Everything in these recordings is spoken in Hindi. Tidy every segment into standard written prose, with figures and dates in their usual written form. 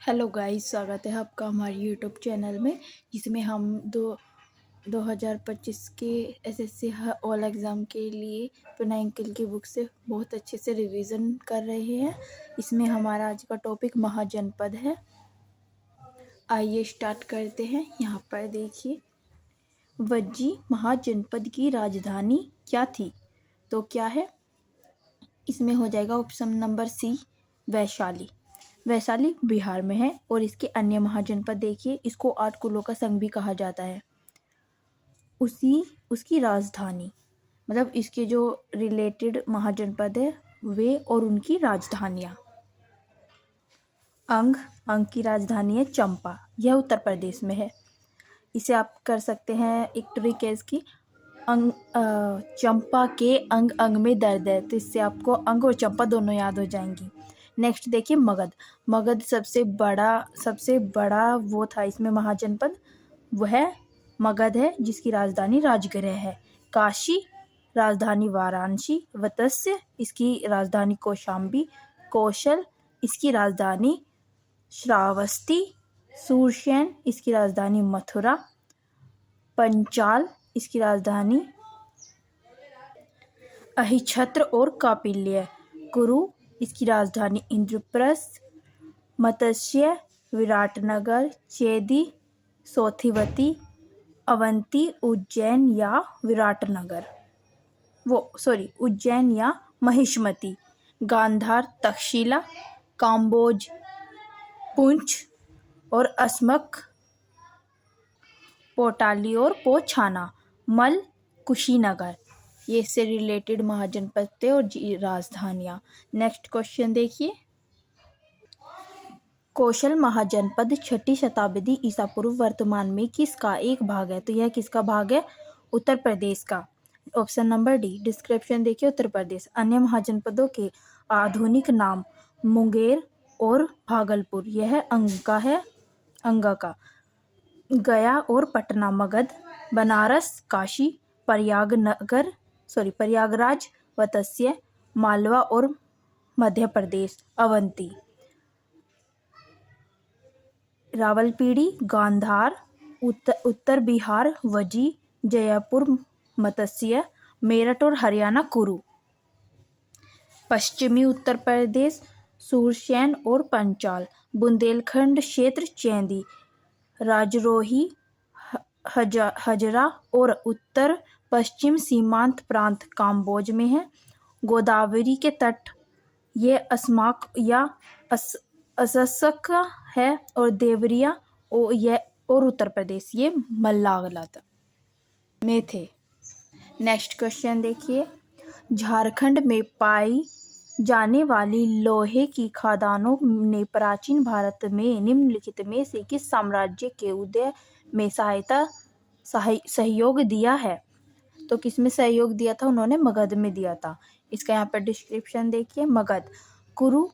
हेलो गाइस, स्वागत है आपका हमारे यूट्यूब चैनल में, जिसमें हम 2025 के एसएससी ऑल एग्ज़ाम के लिए पुनः अंकल की बुक से बहुत अच्छे से रिवीजन कर रहे हैं। इसमें हमारा आज का टॉपिक महाजनपद है। आइए स्टार्ट करते हैं। यहाँ पर देखिए, वज्जी महाजनपद की राजधानी क्या थी? तो क्या है इसमें? हो जाएगा option number C, Vaishali. Vaishali Bihar में है। और इसके अन्य महाजनपद देखिए, इसको 8 कुलों का संघ भी कहा जाता है। उसकी राजधानी, मतलब इसके जो रिलेटेड महाजनपद है वे और उनकी राजधानियाँ। अंग की राजधानी है चंपा, यह उत्तर प्रदेश में है। इसे आप कर सकते हैं, एक ट्रिक है इसकी, चंपा के अंग अंग में दर्द है, तो इससे आपको अंग और चंपा दोनों याद हो जाएंगी। नेक्स्ट देखिए, मगध सबसे बड़ा वो था इसमें महाजनपद, वह मगध है, जिसकी राजधानी राजगृह है। काशी राजधानी वाराणसी, वत्स्य इसकी राजधानी कौशाम्बी, कौशल इसकी राजधानी श्रावस्ती, सूरसेन इसकी राजधानी मथुरा, पंचाल इसकी राजधानी अहिछत्र और कापिल्य, कुरु इसकी राजधानी इंद्रप्रस्थ, मत्स्य विराटनगर, चेदी सोथिवती, अवंती उज्जैन या उज्जैन या महिष्मती, गांधार तक्षशिला, काम्बोज पुंछ और अस्मक पोटाली और पोछाना, मल कुशीनगर। ये इससे रिलेटेड महाजनपद थे और राजधानियाँ। नेक्स्ट क्वेश्चन देखिए, कौशल महाजनपद 6ठी शताब्दी ईसा पूर्व वर्तमान में किसका एक भाग है? तो यह किसका भाग है? उत्तर प्रदेश का। Option number D. डिस्क्रिप्शन देखिए, उत्तर प्रदेश। अन्य महाजनपदों के आधुनिक नाम मुंगेर और भागलपुर, यह अंगा का। गया और पटना मगध, बनारस काशी, प्रयागराज वत्स्य, मालवा और मध्य प्रदेश अवंती, रावलपीड़ी गांधार, उत्तर बिहार वजी, जयपुर मत्स्य, मेरठ और हरियाणा कुरु, पश्चिमी उत्तर प्रदेश सूरसेन और पंचाल, बुंदेलखंड क्षेत्र चेंदी, राजरोही हजरा और उत्तर पश्चिम सीमांत प्रांत काम्बोज में है। गोदावरी के तट ये अस्माक या अससक है, और देवरिया और उत्तर प्रदेश ये मल्लागलात में थे। नेक्स्ट क्वेश्चन देखिए, झारखंड में पाई जाने वाली लोहे की खदानों ने प्राचीन भारत में निम्नलिखित में से किस साम्राज्य के उदय में सहयोग दिया है? तो किसमें सहयोग दिया था? उन्होंने मगध में दिया था। इसका यहाँ पर डिस्क्रिप्शन देखिए, मगध, कुरु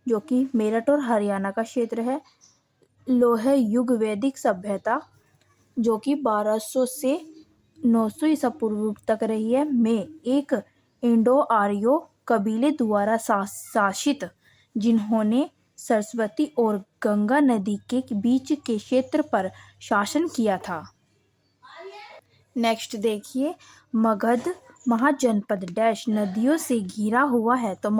जो कि मेरठ और हरियाणा का क्षेत्र है, लोह युग वैदिक सभ्यता जो कि 1200 से 900 ईसा पूर्व तक रही है, में एक इंडो आर्यो कबीले द्वारा शासित, जिन्होंने सरस्वती और गंगा नदी के बीच के क्षेत्र पर शासन किया था। नेक्स्ट देखिए, मगध महाजनपद डैश नदियों से घिरा हुआ है। तो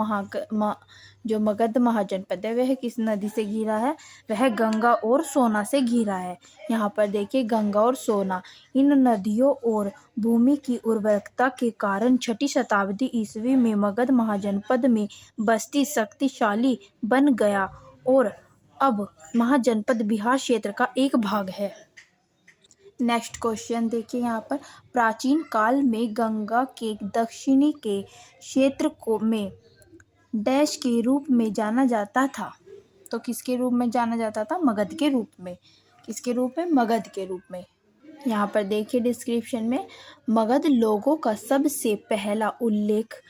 जो मगध महाजनपद है वह किस नदी से घिरा है? वह गंगा और सोना से घिरा है। यहाँ पर देखिए, गंगा और सोना, इन नदियों और भूमि की उर्वरकता के कारण 6ठी शताब्दी ईस्वी में मगध महाजनपद में बस्ती शक्तिशाली बन गया और अब महाजनपद बिहार क्षेत्र का एक भाग है। नेक्स्ट क्वेश्चन देखिए, यहाँ पर प्राचीन काल में गंगा के दक्षिणी के क्षेत्र को में डैश के रूप में जाना जाता था। तो किसके रूप में जाना जाता था? मगध के रूप में। किसके रूप में? मगध के रूप में। यहाँ पर देखिए डिस्क्रिप्शन में, मगध लोगों का सबसे पहला उल्लेख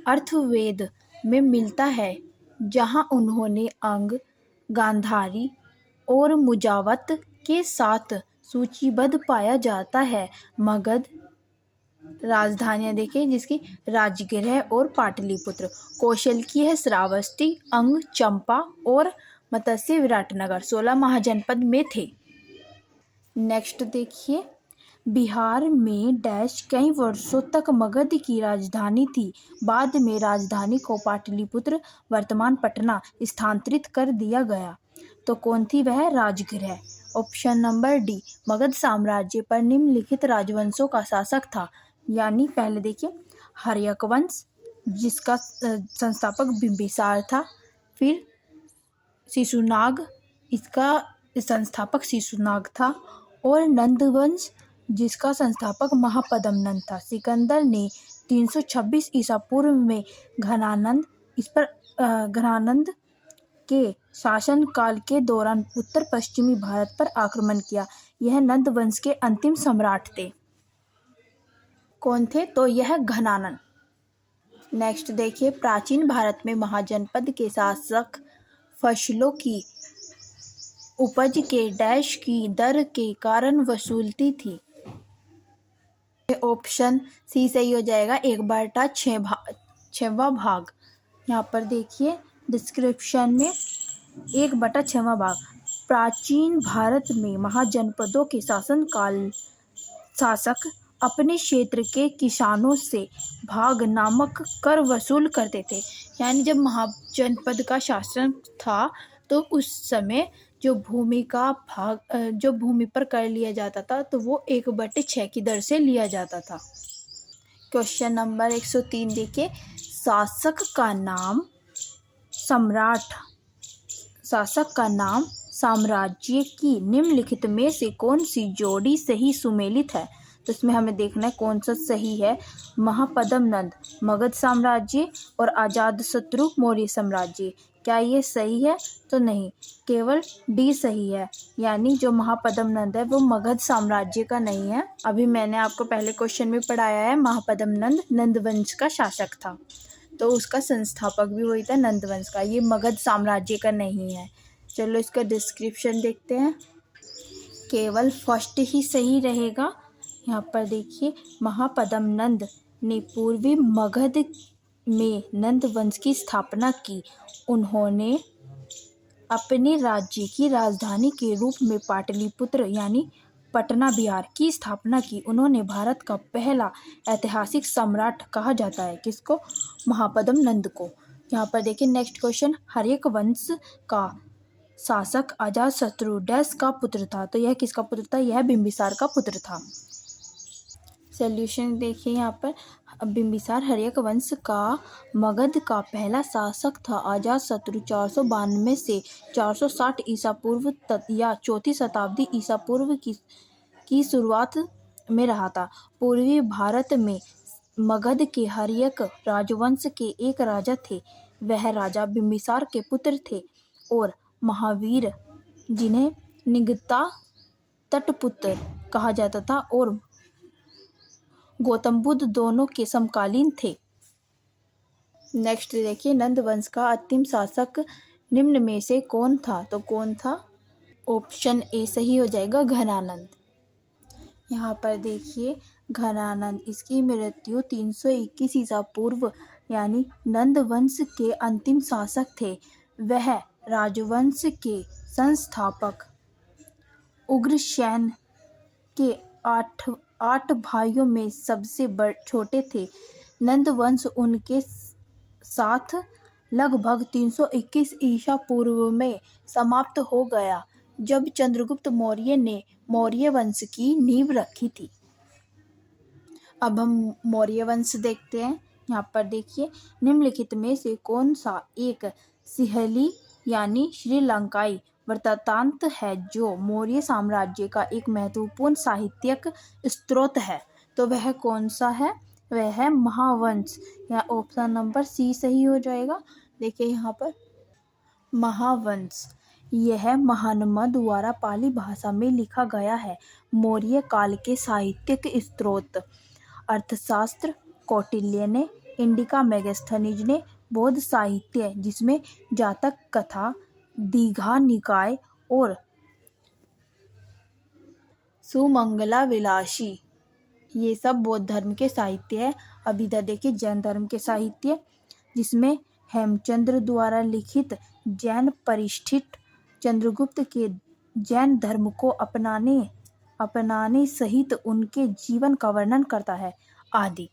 अर्थवेद में मिलता है, जहाँ उन्होंने अंग, गांधारी और मुजावत के साथ सूचीबद्ध पाया जाता है। मगध राजधानियाँ देखिए, जिसकी राजगृह और पाटलिपुत्र, कौशल की है श्रावस्ती, अंग चंपा और मत्स्य विराटनगर 16 महाजनपद में थे। नेक्स्ट देखिए, बिहार में डैश कई वर्षों तक मगध की राजधानी थी। बाद में राजधानी को पाटलिपुत्र वर्तमान पटना स्थानांतरित कर दिया गया। तो कौन थी वह? Rajgriha. Option number D, Magadh साम्राज्य पर निम्नलिखित राजवंशों का शासक था। यानी पहले देखिए, हर्यक वंश जिसका संस्थापक बिंबिसार था। फिर शिशुनाग, इसका संस्थापक शिशुनाग था। और नंद वंश जिसका संस्थापक महापद्म नंद था। सिकंदर ने 326 ईसा पूर्व में घनानंद के शासन काल के दौरान उत्तर पश्चिमी भारत पर आक्रमण किया। यह नंद वंश के अंतिम सम्राट थे। कौन थे? तो यह घनानंद। नेक्स्ट देखिए, प्राचीन भारत में महाजनपद के शासक फसलों की उपज के डैश की दर के कारण वसूलती थी। ऑप्शन सी सही हो जाएगा, 1/6वां भाग। यहाँ पर देखिए डिस्क्रिप्शन में 1/6वां भाग। प्राचीन भारत में महाजनपदों के शासक अपने क्षेत्र के किसानों से भाग नामक कर वसूल करते थे। यानी जब महाजनपद का शासन था तो उस समय जो भूमि पर कर लिया जाता था तो वो 1/6 की दर से लिया जाता था। क्वेश्चन नंबर 103 देखिए, शासक का नाम साम्राज्य की निम्नलिखित में से कौन सी जोड़ी सही सुमेलित है? तो इसमें हमें देखना है कौन सा सही है। महापद्म नंद मगध साम्राज्य और अजातशत्रु मौर्य साम्राज्य। क्या ये सही है? तो नहीं, केवल डी सही है। यानी जो महापद्म नंद है वो मगध साम्राज्य का नहीं है। अभी मैंने आपको पहले क्वेश्चन में पढ़ाया है, महापद्म नंद नंद वंश का शासक था, तो उसका संस्थापक भी वही था, नंद वंश का। ये मगध साम्राज्य का नहीं है। चलो इसका डिस्क्रिप्शन देखते हैं। केवल फर्स्ट ही सही रहेगा। यहाँ पर देखिए, महापद्म नंद ने पूर्वी मगध में नंद वंश की स्थापना की। उन्होंने अपने राज्य की राजधानी के रूप में पाटलिपुत्र यानी पटना बिहार की स्थापना की। उन्होंने भारत का पहला ऐतिहासिक सम्राट कहा जाता है। किसको? महापद्म नंद को। यहाँ पर देखिए नेक्स्ट क्वेश्चन, हर्यक वंश का शासक अजातशत्रु डैश का पुत्र था। तो यह किसका पुत्र था? यह बिंबिसार का पुत्र था। सॉल्यूशन देखिए, यहाँ पर बिंबिसार हर्यक वंश का मगध का पहला शासक था। अजातशत्रु 492 से 460 ईसा पूर्व या 4वीं शताब्दी ईसा पूर्व की शुरुआत में रहा था। पूर्वी भारत में मगध के हर्यक राजवंश के एक राजा थे। वह राजा बिंबिसार के पुत्र थे और महावीर, जिन्हें निगता तटपुत्र कहा जाता था, और गौतम बुद्ध दोनों के समकालीन थे। नेक्स्ट देखिए, नंद वंश का अंतिम शासक निम्न में से कौन था? तो कौन था? ऑप्शन ए सही हो जाएगा, घनानंद। यहाँ पर देखिए घनानंद, इसकी मृत्यु 321 ईसा पूर्व यानी नंद वंश के अंतिम शासक थे। वह राजवंश के संस्थापक उग्रसेन के आठ भाइयों में सबसे छोटे थे। नंद वंश उनके साथ लगभग 321 ईसा पूर्व में समाप्त हो गया, जब चंद्रगुप्त मौर्य ने मौर्य वंश की नींव रखी थी। अब हम मौर्य वंश देखते हैं। यहाँ पर देखिए, निम्नलिखित में से कौन सा एक सिंहली यानी श्रीलंकाई वृत्तांत है जो मौर्य साम्राज्य का एक महत्वपूर्ण साहित्यिक स्रोत है? तो वह कौन सा है? वह है महावंश। या ऑप्शन नंबर सी सही हो जाएगा। देखिए यहाँ पर महावंश, यह महानंदा द्वारा पाली भाषा में लिखा गया है। मौर्य काल के साहित्यिक स्रोत अर्थशास्त्र कौटिल्य ने, इंडिका मेगास्थनीज ने, बौद्ध साहित्य जिसमें जातक कथा, दीघा निकाय और सुमंगला विलासी, ये सब बौद्ध धर्म के साहित्य है। अब इधर देखिए जैन धर्म के साहित्य, जिसमें हेमचंद्र द्वारा लिखित जैन परिशिष्ट चंद्रगुप्त के जैन धर्म को अपनाने सहित उनके जीवन का वर्णन करता है आदि।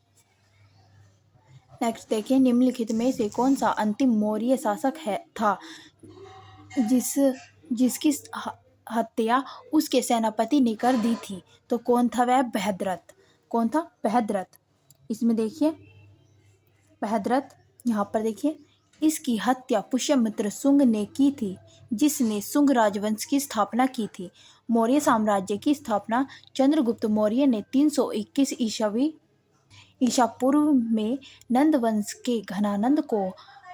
नेक्स्ट देखिए, निम्नलिखित में से कौन सा अंतिम मौर्य शासक था जिसकी हत्या उसके सेनापति ने कर दी थी? तो कौन था वह? बृहद्रथ। कौन था? बृहद्रथ। इसमें देखिए बृहद्रथ, यहाँ पर देखिए, इसकी हत्या पुष्यमित्र शुंग ने की थी, जिसने शुंग राजवंश की स्थापना की थी। मौर्य साम्राज्य की स्थापना चंद्रगुप्त मौर्य ने 321 ईसा पूर्व में नंद वंश के घनानंद को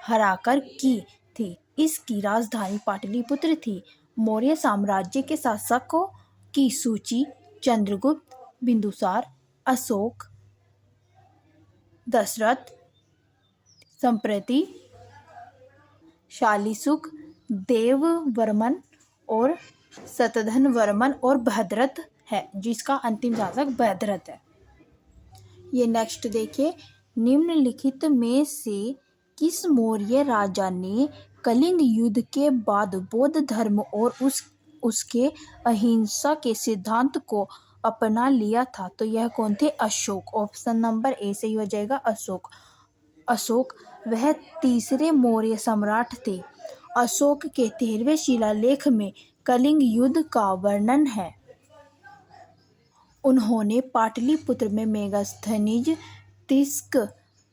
हराकर की थी। इसकी राजधानी पाटलिपुत्र थी। मौर्य साम्राज्य के शासकों की सूची चंद्रगुप्त, बिंदुसार, अशोक, दशरथ, संप्रति, शालीशुक, देववर्मन और शतधनवर्मन और बृहद्रथ है, जिसका अंतिम शासक बृहद्रथ है। ये नेक्स्ट देखिए, निम्नलिखित में से किस मौर्य राजा ने कलिंग युद्ध के बाद बौद्ध धर्म और उसके अहिंसा के सिद्धांत को अपना लिया था? तो यह कौन थे? अशोक। ऑप्शन नंबर ए सही हो जाएगा, अशोक। अशोक वह तीसरे मौर्य सम्राट थे। अशोक के 13वें शिलालेख में कलिंग युद्ध का वर्णन है। उन्होंने पाटलिपुत्र में मेगास्थनीज तीस्क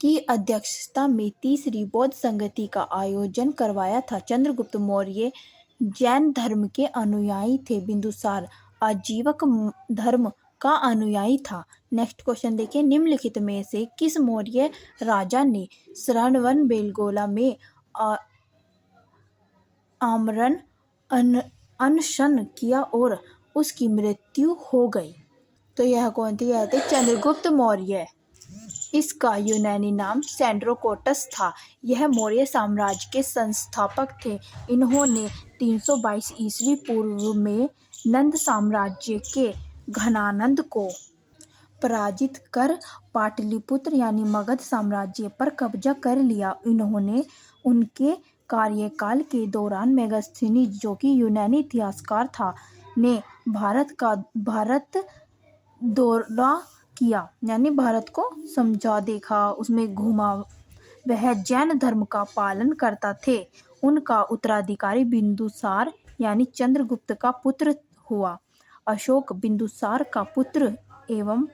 की अध्यक्षता में तीसरी बौद्ध संगति का आयोजन करवाया था। चंद्रगुप्त मौर्य जैन धर्म के अनुयायी थे। बिंदुसार आजीवक धर्म का अनुयायी था। नेक्स्ट क्वेश्चन देखिए, निम्नलिखित में से किस मौर्य राजा ने श्रवण बेलगोला में आमरण अनशन किया और उसकी मृत्यु हो गई? तो यह कौन थे? यह थे चंद्रगुप्त मौर्य। इसका यूनानी नाम सेंड्रोकोटस था। यह मौर्य साम्राज्य के संस्थापक थे। इन्होंने 322 ईस्वी पूर्व में नंद साम्राज्य के घनानंद को पराजित कर पाटलिपुत्र यानी मगध साम्राज्य पर कब्जा कर लिया। इन्होंने उनके कार्यकाल के दौरान मेगास्थनीज, जो कि यूनानी इतिहासकार था, ने भारत दौरा किया, यानी भारत को समझा, देखा, उसमें घूमा। वह जैन धर्म का पालन करता थे। उनका उत्तराधिकारी बिंदुसार यानी चंद्रगुप्त का पुत्र हुआ। अशोक बिंदुसार का पुत्र एवं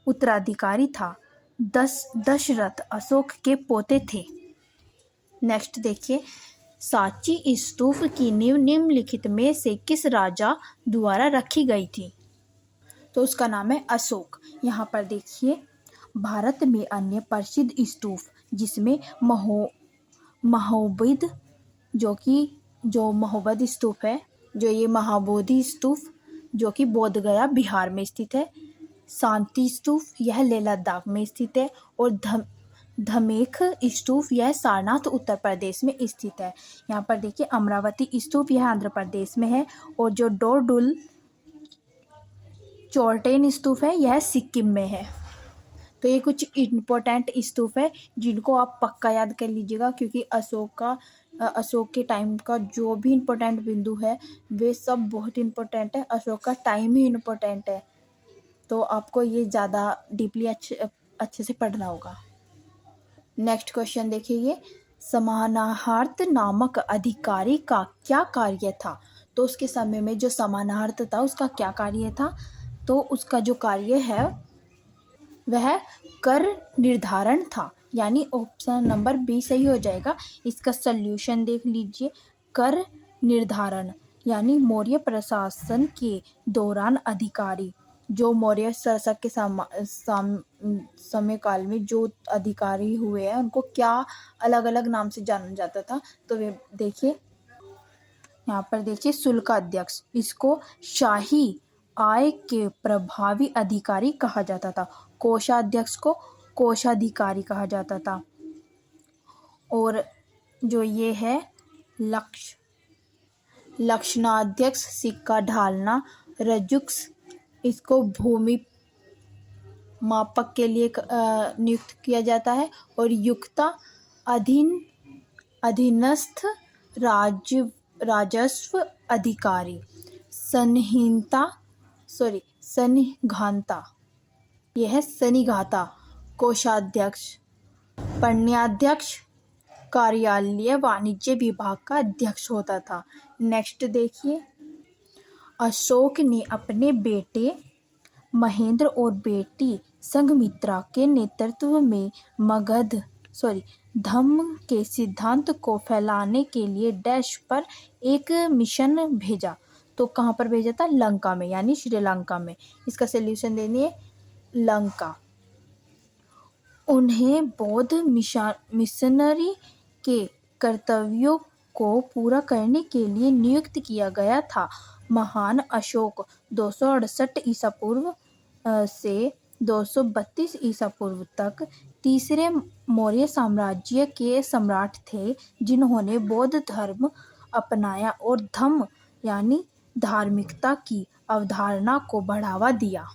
उत्तराधिकारी था। दशरथ अशोक के पोते थे। नेक्स्ट देखिए, सांची स्तूप की नींव निम्नलिखित में से किस राजा द्वारा रखी गई थी? तो उसका नाम है अशोक। यहाँ पर देखिए, भारत में अन्य प्रसिद्ध स्तूप जिसमें महोबद, जो महोबद स्तूप है, जो ये महाबोधि स्तूप जो कि बोध गया बिहार में स्थित है, शांति स्तूप यह लेह लद्दाख में स्थित है, और धमेख स्तूप यह सारनाथ उत्तर प्रदेश में स्थित है। यहाँ पर देखिए, अमरावती स्तूप यह आंध्र प्रदेश में है, और जो डोरडुल चोर्टेन स्तूप है यह सिक्किम में है। तो ये कुछ इम्पोर्टेंट स्तूप है जिनको आप पक्का याद कर लीजिएगा, क्योंकि अशोक के टाइम का जो भी इम्पोर्टेंट बिंदु है वे सब बहुत इम्पोर्टेंट है। अशोक का टाइम ही इम्पोर्टेंट है, तो आपको ये ज़्यादा डीपली अच्छे से पढ़ना होगा। नेक्स्ट क्वेश्चन देखिए, ये समानार्थ नामक अधिकारी का क्या कार्य था? तो उसके समय में जो समानार्थ था उसका क्या कार्य था? तो उसका जो कार्य है वह कर निर्धारण था, यानी ऑप्शन नंबर बी सही हो जाएगा। इसका सल्यूशन देख लीजिए। कर निर्धारण यानी मौर्य प्रशासन के दौरान अधिकारी, जो मौर्य शासक के समय काल में जो अधिकारी हुए हैं उनको क्या अलग अलग नाम से जाना जाता था? तो वे देखिए, यहाँ पर देखिए, शुल्क अध्यक्ष, इसको शाही आय के प्रभावी अधिकारी कहा जाता था। कोषाध्यक्ष को कोषाधिकारी कहा जाता था। और जो ये है लक्षणाध्यक्ष, सिक्का ढालना, रजुक्स, इसको भूमि मापक के लिए नियुक्त किया जाता है। और युक्ता अधीनस्थ राजस्व अधिकारी, सनिघाता, यह है सनिघाता, कोषाध्यक्ष, पण्याध्यक्ष, कार्यालय वाणिज्य विभाग का अध्यक्ष होता था। नेक्स्ट देखिए, अशोक ने अपने बेटे महेंद्र और बेटी संघमित्रा के नेतृत्व में धम्म के सिद्धांत को फैलाने के लिए डैश पर एक मिशन भेजा। तो कहाँ पर भेजा था? लंका में, यानी श्रीलंका में। इसका सल्यूशन देनी लंका। उन्हें बौद्ध मिशनरी के कर्तव्यों को पूरा करने के लिए नियुक्त किया गया था। महान अशोक 268 ईसा पूर्व से 232 ईसा पूर्व तक तीसरे मौर्य साम्राज्य के सम्राट थे, जिन्होंने बौद्ध धर्म अपनाया और धम्म यानी धार्मिकता की अवधारणा को बढ़ावा दिया।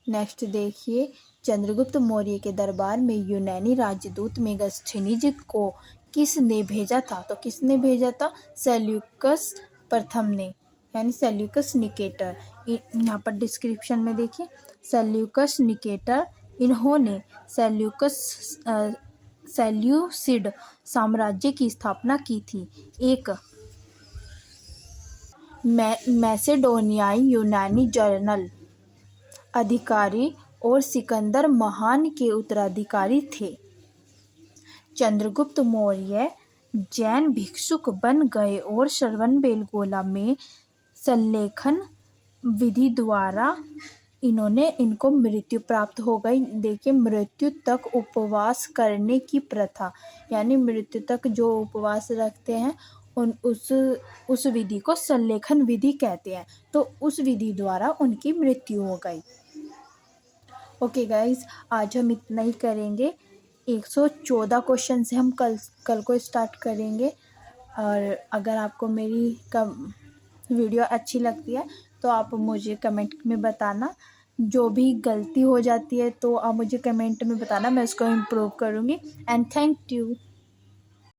नेक्स्ट देखिए, चंद्रगुप्त मौर्य के दरबार में यूनानी राजदूत मेगास्थनीज को किसने भेजा था? तो किसने भेजा था? सेल्यूकस प्रथम ने, यानी सेल्यूकस निकेटर। यहाँ पर डिस्क्रिप्शन में देखिए, सेल्यूकस निकेटर, इन्होंने सेल्यूसिड साम्राज्य की स्थापना की थी। एक मैसेडोनियाई यूनानी जर्नल अधिकारी और सिकंदर महान के उत्तराधिकारी थे। चंद्रगुप्त मौर्य जैन भिक्षुक बन गए और श्रवणबेलगोला में संलेखन विधि द्वारा इनको मृत्यु प्राप्त हो गई। देखिए, मृत्यु तक उपवास करने की प्रथा, यानी मृत्यु तक जो उपवास रखते हैं उस विधि को संलेखन विधि कहते हैं। तो उस विधि द्वारा उनकी मृत्यु हो गई। ओके गाइज, आज हम इतना ही करेंगे। 114 क्वेश्चन से हम कल को स्टार्ट करेंगे। और अगर आपको मेरी वीडियो अच्छी लगती है तो आप मुझे कमेंट में बताना। जो भी गलती हो जाती है तो आप मुझे कमेंट में बताना, मैं उसको इम्प्रूव करूँगी। And thank you.